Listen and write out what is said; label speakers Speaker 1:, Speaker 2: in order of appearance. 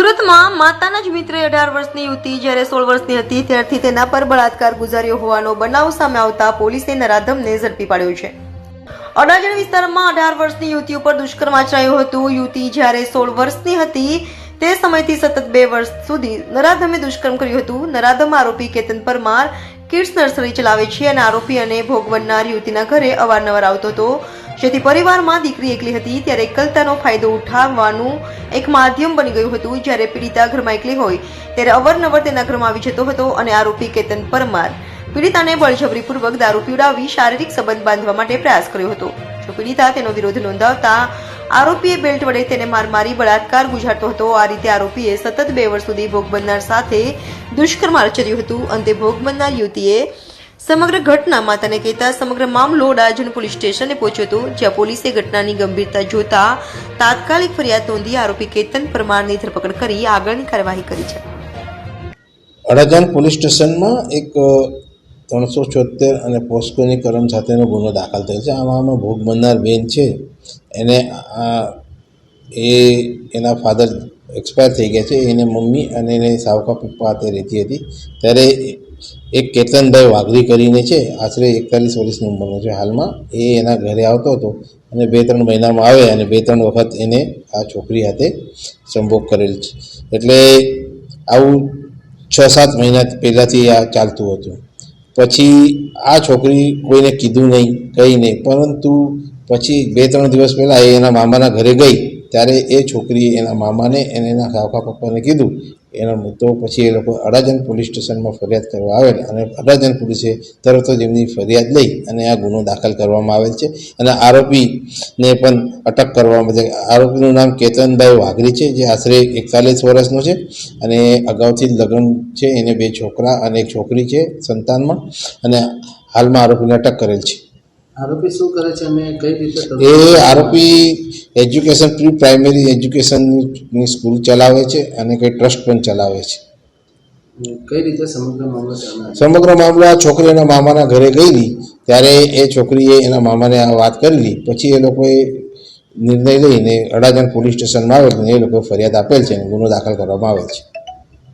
Speaker 1: સુરતમાં માતાના જ મિત્રે 18 વર્ષની યુવતી જ્યારે 16 વર્ષની હતી ત્યારથી તેના પર બળાત્કાર ગુજાર્યો હોવાનો બનાવ સામે આવતા પોલીસે નરાધમને ઝડપી પાડ્યો છે। અડાજણ વિસ્તારમાં 18 વર્ષની યુવતી ઉપર દુષ્કર્મ આચરાયું હતું। યુવતી જ્યારે 16 વર્ષની હતી તે સમયથી સતત 2 વર્ષ સુધી નરાધમે દુષ્કર્મ કર્યું હતું। નરાધમ આરોપી કેતન પરમાર કિડ્સ નર્સરી ચલાવે છે અને આરોપી અને ભોગ બનનાર યુવતીના ઘરે અવારનવાર આવતો હતો, જેથી પરિવારમાં દીકરી એકલી હતી ત્યારે એકલતાનો ફાયદો ઉઠાવવાનું એક માધ્યમ બની ગયું હતું। જ્યારે પીડિતા ઘરમાં એકલી હોય ત્યારે અવારનવાર તેના ઘરમાં આવી જતો હતો અને આરોપી કેતન પરમાર પીડિતાને બળજબરીપૂર્વક દારૂ પીવડાવી શારીરિક સંબંધ બાંધવા માટે પ્રયાસ કર્યો હતો। જો પીડિતા તેનો વિરોધ નોંધાવતા આરોપીએ બેલ્ટ વડે તેને માર મારી બળાત્કાર ગુજારતો હતો। આ રીતે આરોપીએ સતત 2 વર્ષ સુધી ભોગ બનનાર સાથે દુષ્કર્મ આચર્યું હતું। અંતે ભોગ બનનાર યુવતીએ સમગ્ર ઘટના માતાને કહેતા સમગ્ર મામલો અડાજણ પોલીસ સ્ટેશને પહોંચ્યો હતો, જ્યાં પોલીસે ઘટનાની ગંભીરતા જોતા તાત્કાલિક ફરિયાદ નોંધી આરોપી કેતન પરમારની ધરપકડ કરી આગળની કાર્યવાહી કરી છે।
Speaker 2: અડાજણ પોલીસ સ્ટેશનમાં એક 374 અને પોસ્કોની કલમ સાથેનો ગુનો દાખલ થયો છે। આમાં ભોગ બનનાર બેન છે એને એના ફાધર એક્સપાયર થઈ ગયા છે, એને મમ્મી અને એને સાવકા પપ્પા હાથે રહેતી હતી। ત્યારે એક કેતનભાઈ વાઘરી કરીને છે, આશરે 41 વર્ષની ઉંમરનો છે હાલમાં, એ એના ઘરે આવતો હતો અને 2-3 મહિનામાં આવે અને 2-3 વખત એને આ છોકરી હાથે સંભોગ કરેલ છે। એટલે આવું 6-7 મહિના પહેલાંથી આ ચાલતું હતું। પછી આ છોકરી કોઈને કીધું નહીં, કંઈ નહીં, પરંતુ પછી 2-3 દિવસ પહેલાં એ એના મામાના ઘરે ગઈ ત્યારે એ છોકરીએ એના મામાને અને એના કાકા પપ્પાને કીધું એનો મુદ્દો। પછી એ લોકો અડાજણ પોલીસ સ્ટેશનમાં ફરિયાદ કરવા આવેલ અને અડાજણ પોલીસે તરત જ એમની ફરિયાદ લઈ અને આ ગુનો દાખલ કરવામાં આવેલ છે અને આરોપીને પણ અટક કરવામાં આવે છે। આરોપીનું નામ કેતનભાઈ વાઘરી છે, જે આશરે 41 વર્ષનો છે અને અગાઉથી લગ્ન છે, એને 2 છોકરા અને 1 છોકરી છે સંતાનમાં, અને હાલમાં આરોપીને અટક કરેલ છે।
Speaker 3: આરોપી શું કરે છે અને કઈ રીતે?
Speaker 2: એ આરોપી એજ્યુકેશન પ્રી પ્રાઇમરી એજ્યુકેશનની સ્કૂલ ચલાવે છે અને કંઈ ટ્રસ્ટ પણ ચલાવે છે।
Speaker 3: કઈ રીતે સમગ્ર મામલો ચાલે?
Speaker 2: સમગ્ર મામલો આ છોકરી એના મામાના ઘરે ગયેલી ત્યારે એ છોકરીએ એના મામાને આ વાત કરેલી। પછી એ લોકોએ નિર્ણય લઈને અડાજણ પોલીસ સ્ટેશનમાં આવેલ અને એ લોકોએ ફરિયાદ આપેલ છે અને ગુનો દાખલ કરવામાં આવેલ છે।